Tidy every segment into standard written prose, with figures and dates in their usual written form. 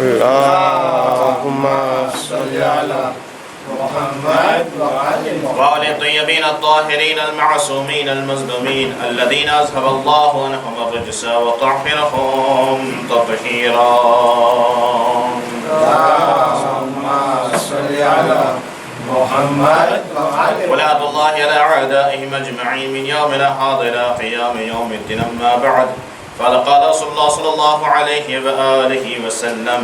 اللهم صل على محمد وعلى الطيبين الطاهرين المعصومين المظلومين الذين أذهب الله عنهم الرجس وطهرهم تطهيرا. اللهم صل على محمد ولعنة الله على أعدائهم أجمعين من يومنا هذا إلى قيام يوم الدين. أما بعد، فقال رسول الله صلى الله عليه وآله وسلم: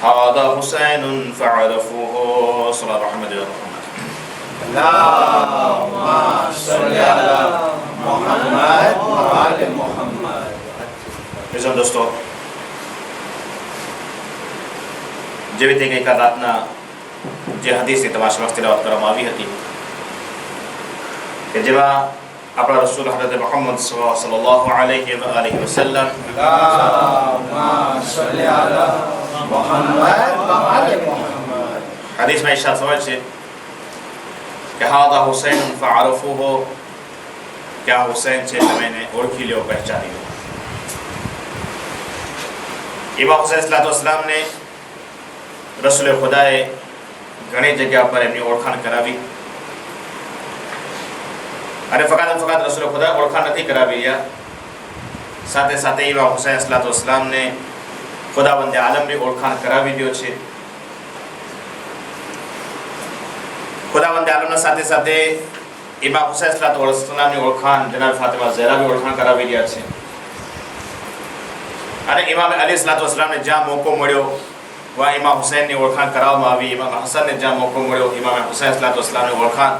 هذا حسين فعرفوه. صلى الله عليه وسلم. اللهم صل على محمد وآل محمد. મિઝમ દોસ્તો, જેવી રીતે ગઈકાલ રાતના જે હદીસની તમારા સમક્ષ તિલાવત કરવામાં આવી હતી કે જેમાં આપણા રસૂલ હઝરત મુહમ્મદ સલ્લલ્લાહુ અલૈહિ વસલ્લમ اللهم صل على محمد وآل محمد. હદીસમાં ઇરશાદ ફરમાય છે કે હાદા હુસૈન ફઅરફુહુ, કે આ હુસૈન છે, તમે એને ઓળખી લ્યો, પહેચાની લો. ઇમામ હુસૈન સલ્લલ્લાહુ અલૈહિ વસલ્લમને રસૂલે ખુદાએ ઘણી જગ્યા પર એમની ઓળખાણ કરાવી, અને ફકાત રસૂલે ખુદાએ ઓળખાણ નથી કરાવી રહ્યા, સાથે સાથે ઇમામ હુસૈન સલ્લલ્લાહુ અલૈહિ વસલ્લમને ખુદાવંદે આલમની ઓળખાણ કરાવી દો છે. ખુદાવંદે આલમના સાથે સાથે ઇમામ હુસૈન સલ્લલ્લાહુ અલૈહિ વસલ્લમની ઓળખાણ જનાબ ફાતિમા ઝહરાની ઓળખાણ કરાવી રહ્યા છે. અને ઇમામ અલી સલ્લલ્લાહુ અલૈહિ વસલ્લમને જ્યાં મોકો મળ્યો વા ઇમામ હુસૈનની ઓળખાણ કરાવવામાં આવી. ઇમામ હસનને જ્યાં મોકો મળ્યો ઇમામ હુસૈન સલ્લલ્લાહુ અલૈહિ વસલ્લમની ઓળખાણ,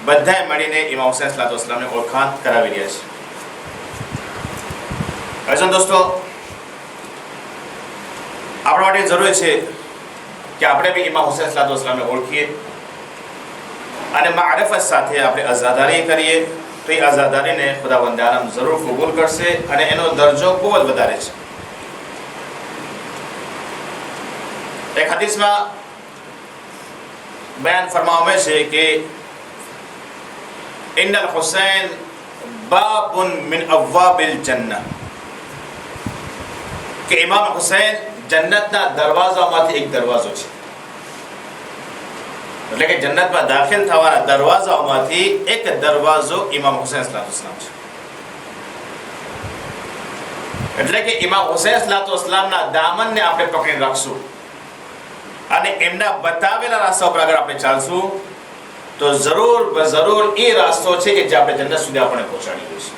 બધાએ મળીને ઇમામ હુસૈન સલ્લલ્લાહુ અલૈહિ વસલ્લમની ઓળખાણ કરાવી રહ્યા છે. હવે દોસ્તો, આપણા માટે જરૂરી છે કે આપણે બી ઇમામ હુસૈન સલ્લલ્લાહુ અલૈહિ વસલ્લમને ઓળખીએ અને મારિફત સાથે આપણે અઝાદારી કરીએ, તો એ અઝાદારીને ખુદાવંદ આલમ જરૂર કબૂલ કરશે અને એનો દરજ્જો ખૂબ જ વધારે છે. એક હદીસમાં બયાન ફરમાવે છે કે ઇન્નલ હુસૈન બાબુન મિન અબવાબિલ જન્નહ, કે ઇમામ હુસૈન જન્નતના દરવાજામાંથી એક દરવાજો છે. એટલે કે જન્નતમાં દાખલ થવાના દરવાજાઓમાંથી એક દરવાજો ઇમામ હુસૈન સલ્લલ્લાહુ અલૈહિ વસલ્લમ છે. એટલે કે ઇમામ હુસૈન સલ્લલ્લાહુ અલૈહિ વસલ્લમના દામનને આપણે પકડી રાખશું અને એમના બતાવેલા રાસ્તા પર અગર આપણે ચાલશું તો જરૂર એ રાસ્તો છે કે જે આપણે જન્નત સુધી આપણે પહોંચાડી દઈશું.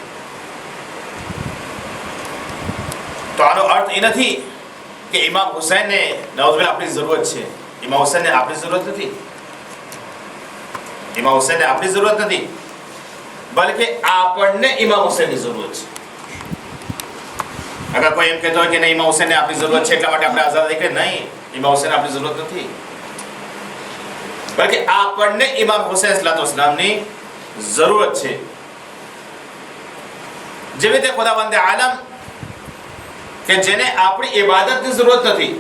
તો આનો અર્થ એ નથી કે ઇમામ હુસૈનને નવાઝબિલ્લાહ આપણી જરૂરત છે. ઇમામ હુસૈનને આપણી જરૂરત નથી. ઇમામ હુસૈનને આપણી જરૂરત નથી, બલકે આપણને ઇમામ હુસૈનની જરૂરત છે. અગર કોઈ એમ કહેતો હોય કે નહીં ઇમામ હુસૈનને આપણી જરૂરત છે એટલા માટે આપણે આઝાદી કરીએ, નહીં, ઇમામ હુસૈન આપણી જરૂરત નથી, બલકે આપણને ઇમામ હુસૈન સલ્લલ્લાહુ અલૈહિ વસલ્લમની જરૂરત છે. જેવી રીતે ખુદાવંદે આલમ કે જેને આપણી ઇબાદતની જરૂરત નથી,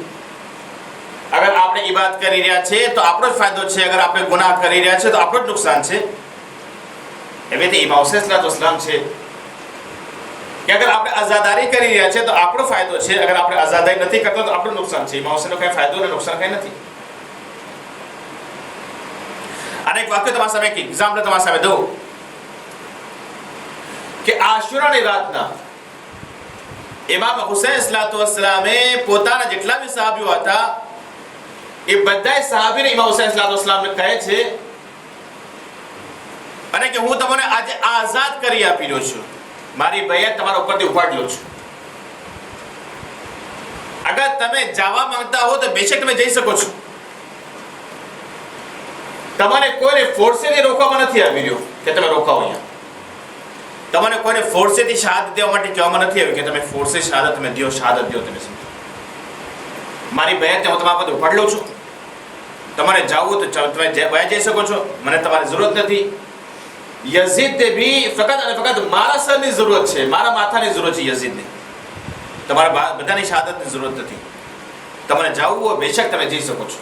અગર આપણે ઇબાદત કરી રહ્યા છે તો આપણો જ ફાયદો છે, અગર આપણે ગુનાહ કરી રહ્યા છે તો આપણો જ નુકસાન છે. એવી રીતે ઇમામ હુસૈન સલ્લલ્લાહુ અલૈહિ વસલ્લમ છે કે અગર આપણે આઝાદારી કરી રહ્યા છે તો આપણો ફાયદો છે, અગર આપણે આઝાદારી નથી કરતા તો આપણું નુકસાન છે. ઇમામ હુસૈનનો કઈ ફાયદો અને નુકસાન કઈ નથી. અને એક વાક્ય તમારા સામે, એક એક્ઝામ્પલ તમારા સામે દઉં કે આશુરાની રાતના ઇમામ હુસૈન સલ્લલ્લાહુ અલૈહિ વસલ્લમે પોતાના જેટલા બી સહાબીઓ હતા એ બધાય સહાબીને ઇમામ હુસૈન સલ્લલ્લાહુ અલૈહિ વસલ્લમ કહે છે અને કે હું તમને આજે આઝાદ કરી આપી રહ્યો છું, મારી બૈયત તમારા ઉપરથી ઉપાડી લો છું. અગર તમે જવા માંગતા હો તો બેશક તમે જઈ શકો છો. તમને કોઈને ફોર્સેથી રોકવામાં નથી આવી રહ્યો કે તમે રોકાઓ અહીંયા. તમને કોઈને ફોર્સેથી શહાદત દેવા માટે કહેવામાં નથી આવ્યું કે તમે ફોર્સે શહાદત તમે દો, શહાદત દો. તમે સમજો, મારી બૈયતને હું તમારા પર ઉપાડી લઉં છું. તમારે જાવું તો તમે વયા જઈ શકો છો, મને તમારી જરૂરત નથી. યઝીદને બી ફકત અને ફકત મારા સરની જરૂરત છે, મારા માથાની જરૂરત છે યઝીદને. તમારા બધાની શહાદતની જરૂરત નથી. તમને જાવું હોય બેશક તમે જઈ શકો છો.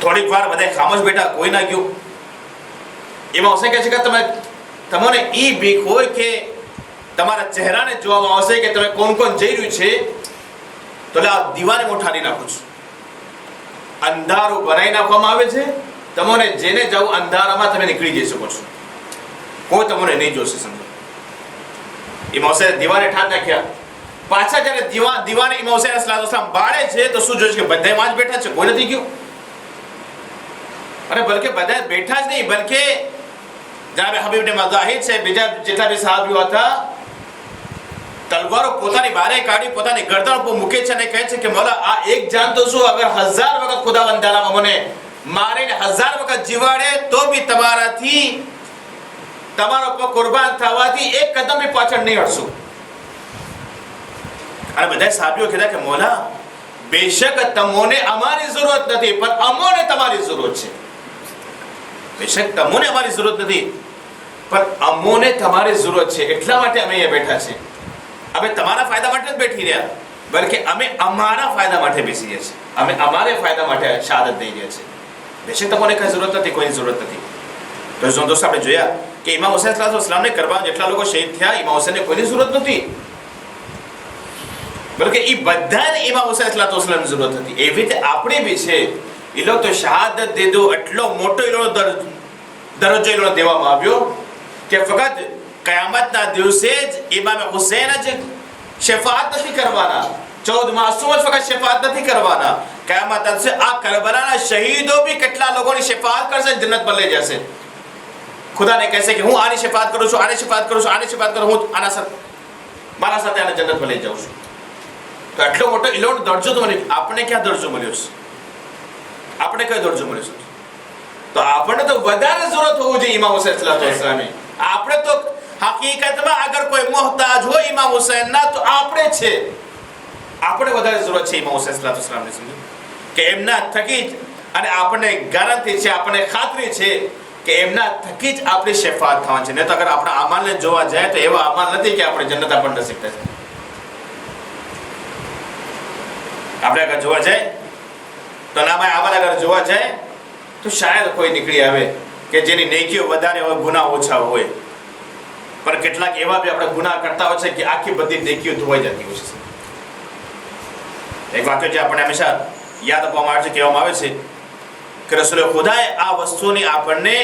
થોડીક વાર બધા ખામોશ બેઠા, કોઈ ના ગયું. એમાં હુસૈન કહે છે કે તમને ઈ બીક હોય કે તમારા ચહેરાને જોવામાં આવશે કે તમે કોણ કોણ જઈ રહ્યું છે. તો આ દીવાને હું ઠારી નાખું છું. અંધારું બનાવી નાખવામાં આવે છે. તમને જેને જવું અંધારામાં તમે નીકળી જઈ શકો છો. કોઈ તમને નહીં જોશે. સમજો ઇમામ હુસૈન દીવાને ઠાર નાખ્યા. પાછા જ્યારે દીવાને ઇમામ હુસૈન અલૈહિસ્સલામ બાળે છે તો શું જોયું કે બધા માં જ બેઠા છે, કોઈ નથી ગયું. અને બલકે બધા બેઠા જ નહીં, બલકે જનાબ હબીબ ને મજાહિદ છે, બીજા જેટલા બી સહાબીઓ હતા, તલવારો પોતાની બારે કાઢી પોતાની ગરદન ઉપર મૂકે છે અને કહે છે કે મોલા આ એક જાન તો શું, અગર 1000 વખત ખુદાવંદ તાલા મને મારીને 1000 વખત જીવાડે તો બી તમારાથી તમારા ઉપર કુરબાન થવાથી એક કદમ બી પાછળ નહીં હટશું. અને બધા સહાબીઓ કહેતા કે મોલા બેશક તમને અમારી જરૂરત નથી, પણ અમોને તમારી જરૂરત છે. બેશક તમને અમારી જરૂરત નથી, પણ અમોને તમારી જરૂરત છે, એટલા માટે અમે અહીંયા બેઠા છે. અમે તમારા ફાયદા માટે જ બેઠી રહ્યા, બલકે અમે અમારા ફાયદા માટે બેસી રહ્યા છીએ. અમે અમારે ફાયદા માટે શહાદત દઈ રહ્યા છીએ. બેશક તમને કઈ જરૂરત નથી, કોઈની જરૂરત નથી. તો દોસ્તો આપણે જોયા કે ઇમામ હુસૈન અલૈહિસ્સલામને કરવા જેટલા લોકો શહીદ થયા, ઇમામ હુસૈનને કોઈની જરૂરત નથી, બલકે એ બધાને ઇમામ હુસૈન અલૈહિસ્સલામની જરૂરત હતી. એવી રીતે આપણે બી છે. એ લોકો તો શહાદત દીધો, એટલો મોટો એ લોકો દરજ્જો એ લોકો દેવામાં આવ્યો કે ફક્ત કયામતના દિવસે જ ઇમામ હુસૈન જ શફાઅત નથી કરવાના, 14 માસૂમ જ ફક્ત શફાઅત નથી કરવાના. કયામતના દિવસે આ કરબલાના શહીદો બી કેટલા લોકોની શફાઅત કરશે, જન્નત પર લઈ જશે. ખુદાને કહેશે કે હું આની શફાઅત કરું છું, આની શફાઅત કરું છું, આની શફાઅત કરું, હું આના સાથે મારા સાથે આને જન્નત પર લઈ જાઉં છું. તો આટલો મોટો ઇલોટ દરજ્જો તો મને આપણે ક્યાં દરજ્જો મળ્યો છે? આપણે કયો દરજ્જો મળ્યો છે? તો આપણને તો વધારે જરૂરત હોવું જોઈએ ઇમામ હુસૈન અલૈહિસ્સલામની. આપણે તો હકીકતમાં અગર કોઈ મોહતાજ હોય ઇમામ હુસૈનના તો આપણે છે. આપણે વધારે જરૂરત છે ઇમામ હુસૈન અલૈહિસ્સલામની. સમજો કે એમના થકી જ, અને આપણને ગેરંટી છે, આપણને ખાતરી છે કે એમના થકી જ આપણી શફાઅત થવાની છે. નહીં તો અગર આપણા અમાલને જોવા જાય તો એવા અમાલ નથી કે આપણે જન્નત આપણને નસીબ થશે. આપણે અગર જોવા જાય તો નામાં અમાલ અગર જોવા જાય તો શાયદ કોઈ નીકળી આવે કે જેની નેકીઓ વધારે હોય, ગુનાહ ઓછા હોય. પણ કેટલાક એવા બી આપણે ગુનાહ કરતા હોય છે કે આખી બધી નેકીઓ ધોવાઈ જતી હોય છે. એક વાક્ય જે આપણે હંમેશા યાદ આપવામાં આવે છે, કહેવામાં આવે છે કે રસૂલ ખુદાએ આ વસ્તુની આપણને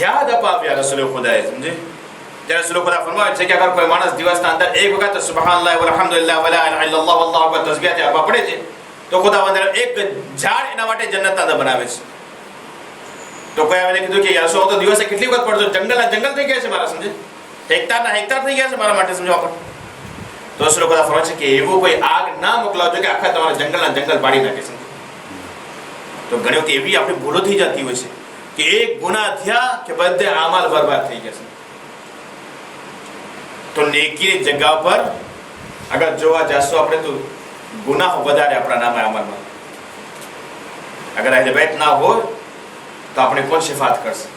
યાદ અપાવ્યા. રસૂલ ખુદાએ સમજે જ્યારે રસૂલ ખુદા ફરમાવે છે કે અગર કોઈ માણસ દિવસના અંદર એક વખત સુબહાનલ્લાહ વલહમદુલિલ્લાહ વલા ઇલાહા ઇલ્લલ્લાહ વલ્લાહુ અકબર તસ્બીહ આપવા પડે છે તો ખુદાવંદ એક ઝાડ એના માટે જન્નતના અંદર બનાવે છે. તો કોઈ આવે કીધું કે યાર તો દિવસે કેટલી વખત પડતો, જંગલના જંગલ થઈ ગયા છે મારા, સમજે હેક્ટારના હેક્ટાર થઈ ગયા છે મારા માટે, સમજો આપણે. તો રસૂલ ખુદા ફરમાવે છે કે એવું કોઈ આગ ના મોકલાવજો કે આખા તમારા જંગલના જંગલ પાડી નાખે છે. તો ઘણી વખત એવી આપણી ભૂલો થઈ જતી હોય છે કે એક ગુનાહ થયા કે બધે આમાલ બરબાદ થઈ ગયા છે. તો નેકીની જગ્યા પર અગર જોવા જશો આપણે તો ગુનાહ વધારે આપણા નામે અમલમાં. અગર અહેલ બેત ના હોય તો આપણે કોણ શફાઅત કરશે?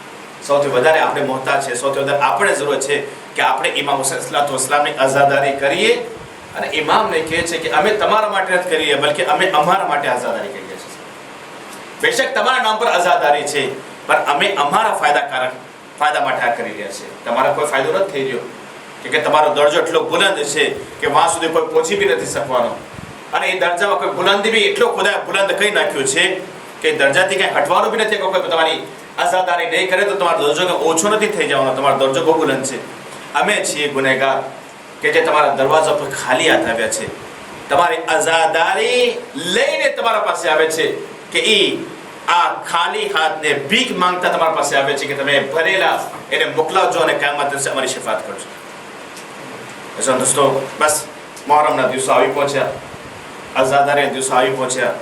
સૌથી વધારે આપણે મોહતાજ છે, સૌથી વધારે આપણે જરૂરત છે કે આપણે ઇમામ હુસૈન અલૈહિસ્સલામની આઝાદારી કરીએ. અને ઇમામને કહે છે કે અમે તમારા માટે નથી કરીએ, બલકે અમે અમારા માટે આઝાદારી કરીએ છીએ. બેશક તમારા નામ પર આઝાદારી છે, પણ અમે અમારા ફાયદા માટે આ કરી રહ્યા છીએ. તમારા કોઈ ફાયદો નથી થઈ રહ્યો કે તમારો દરજ્જો એટલો બુલંદ છે કે વાં સુધી કોઈ પહોંચી બી નથી શકવાનો. અને એ દરજામાં કોઈ બુલંદી બી એટલો ખુદાએ બુલંદ કરી નાખ્યો છે કે દરજાથી કંઈ હટવાનું બી નથી. કોઈ તમારી આઝાદારી નહીં કરે તો તમારો દરજ્જો કંઈ ઓછો નથી થઈ જવાનો. તમારો દરજ્જો બહુ બુલંદ છે. અમે છીએ ગુનેગાર કે જે તમારા દરવાજા પર ખાલી હાથ આવ્યા છે, તમારી આઝાદારી લઈને તમારા પાસે આવે છે કે એ આ ખાલી હાથને ભીખ માંગતા તમારા પાસે આવે છે કે તમે ભરેલા એને મોકલાવજો અને કયામત દિવસે અમારી શફાઅત કરજો. દોસ્તો બસ મુહર્રમના દિવસો આવી પહોંચ્યા, આઝાદારીના દિવસો આવી પહોંચ્યા.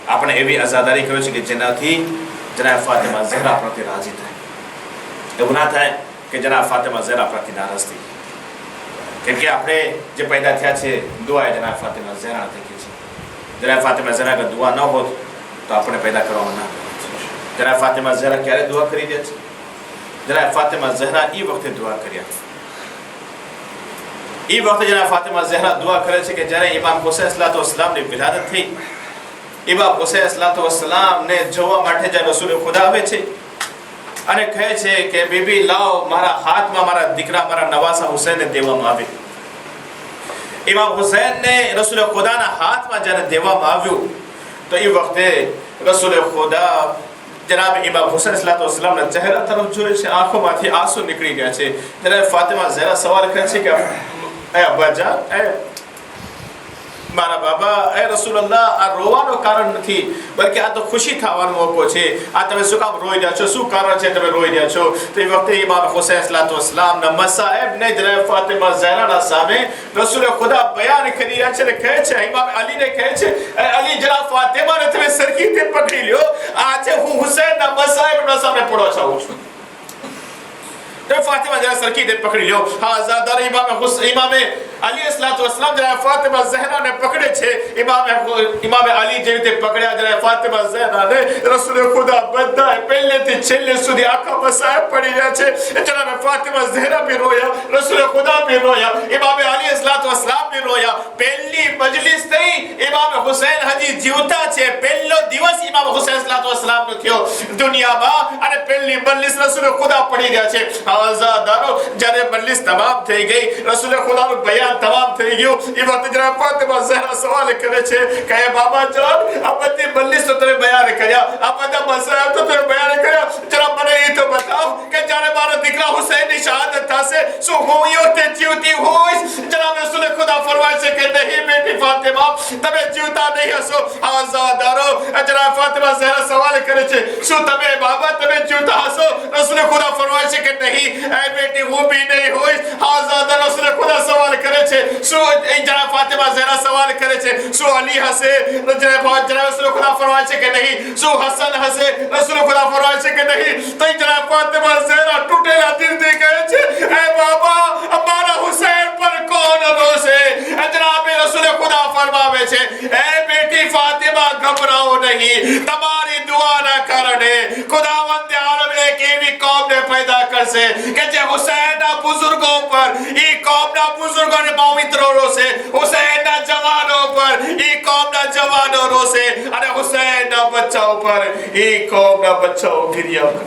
આપણે એવી આઝાદારી કહ્યું છે કે જેનાથી જનાબ ફાતિમા ઝહરા પ્રત્યે રાજી થાય. એવું ના થાય કે જનાબ ફાતિમા ઝહરા પ્રત્યે નારાજ થઈ. કેમ કે આપણે જે પેદા થયા છે દુઆ એ જનાબ ફાતિમા ઝહરા થઈ ગઈ છે. જનાબ ફાતિમા ઝહરા અગર દુઆ ન હોત તો આપણે પેદા કરવામાં ના. જનાબ ફાતિમા ઝહરા ક્યારે દુઆ કરી દે છે? જનાબ ફાતિમા ઝહરા એ વખતે દુઆ કર્યા. એ વખતે જનાબ ફાતિમા ઝહરા દુઆ કરે છે કે જ્યારે ઇમામ હુસૈન અલૈહિસ્સલામની વિલાદત થઈ, ઇમામ હુસૈન અલૈહિસ્સલામને જોવા માટે જ્યારે રસૂલ ખુદા આવે છે અને કહે છે કે બીબી લાવ મારા હાથમાં મારા દીકરા મારા નવાસા હુસૈનને દેવામાં આવે. ઇમામ હુસૈનને રસૂલ ખુદાના હાથમાં જ્યારે દેવામાં આવ્યું તો એ વખતે રસૂલ ખુદા જનાબ ઇમામ હુસૈન સલાતોસલામના ચહેરા તરફ જોઈ છે, આંખોમાંથી આંસુ નીકળી ગયા છે. ત્યારે ફાતિમા ઝહરા સવાલ કરે છે કે એ અબ્બાજાન, એ મારા બાબા, એ રસૂલલ્લાહ, આ રોવાનો કારણ નથી, બલકે આ તો ખુશી થવાનો મોકો છે. આ તમે શું કામ રોઈ રહ્યા છો? શું કારણ છે તમે રોઈ રહ્યા છો? તો એ વખતે ઇમામ હુસૈન સલાતોસલામના મસાહેબને જનાબ ફાતિમા ઝહરાના સામે રસૂલ ખુદા બયાન કરી રહ્યા છે અને કહે છે, ઇમામ અલીને કહે છે, અલી જનાબ ફાતિમાને તમે સરખી રીતે પકડી લ્યો, આજે હું હુસૈનના મસાહેબના સામે પડવા ચાહું છું. तो फातिमा जरा सरकी दे पकड़ी लो. हाँ ज़ादार इमाम अली अस्सलाम जरा फातिमा ज़हरा ने पकड़े छे. इमाम अली जेवी ते पकड़्या जरा फातिमा ज़हरा ने रसूल खुदा બધા પહેલે થી છેલ્લે સુધી આખા મસાહેબ પડી રહ્યા છે. જનાબ ફાતિમા ઝહરા भी રોયા, રસૂલ ખુદા भी રોયા, ઇમામ અલી अस्सलाम भी રોયા. પહેલી મજલિસ થઈ ઇમામ હુસૈન હજી જીવતા છે, પહેલો દિવસ ઇમામ હુસૈન अस्सलाम નો થયો દુનિયામાં, અને પહેલી મજલિસ રસૂલ ખુદા પડી રહ્યા છે. आजादारो જ્યારે મજલિસ તમામ થઈ ગઈ, રસૂલ ખુદાનું બયાન તમામ થઈ ગયું, એ વખતે જરા ફાતિમા ઝહરા સવાલ કરે છે કે બાબા જાન, આ બધી મજલિસ તો તમે બયાન કર્યા, આ બધા મસાઈલ તો તમે બયાન કર્યા, જરા મને એ તો બતાવો કે જ્યારે મારા દીકરા હુસૈનની શહાદત થશે શું હું યોતે જીવતી હોઈશ? જનાબ રસૂલ ખુદા ફરમાય છે કે નહીં બેટી ફાતિમા, તમે જીવતા નહીં હશો. આજાદારો જરા ફાતિમા ઝહરા સવાલ કરે છે, શું તમે બાબા તમે જીવતા હશો? રસૂલ ખુદા ફરમાય છે કે નહીં ऐ बेटी वो भी नहीं हुई. आजाद रसूल खुदा सवाल करे छे, सो जरा फातिमा ज़हरा सवाल करे छे, सो अली हसे? जरा रसूल खुदा फरमाए छे के नहीं, सो हसन हसे? रसूल खुदा फरमाए छे के नहीं. तो जरा फातिमा ज़हरा टूटेला दिल दे कहे छे, ऐ बाबा हमारा हुसैन पर कौन रोसे? जनाब रसूल खुदा फरमावे छे, ऐ बेटी फातिमा घबराओ नहीं, तुम्हारी दुआ ना करने खुदावंद आलम एक एवी कौम ने पैदा करसे કે જે હુસૈનના બુઝુર્ગો પર, ઈ કોમના બુઝુર્ગોને પવિત્ર રોસે, હુસૈનના જવાનો પર ઈ કોમના જવાનો રોસે, અને હુસૈનના બચ્ચાઓ પર ઈ કોમના બચ્ચાઓ ગિરિયા કરે.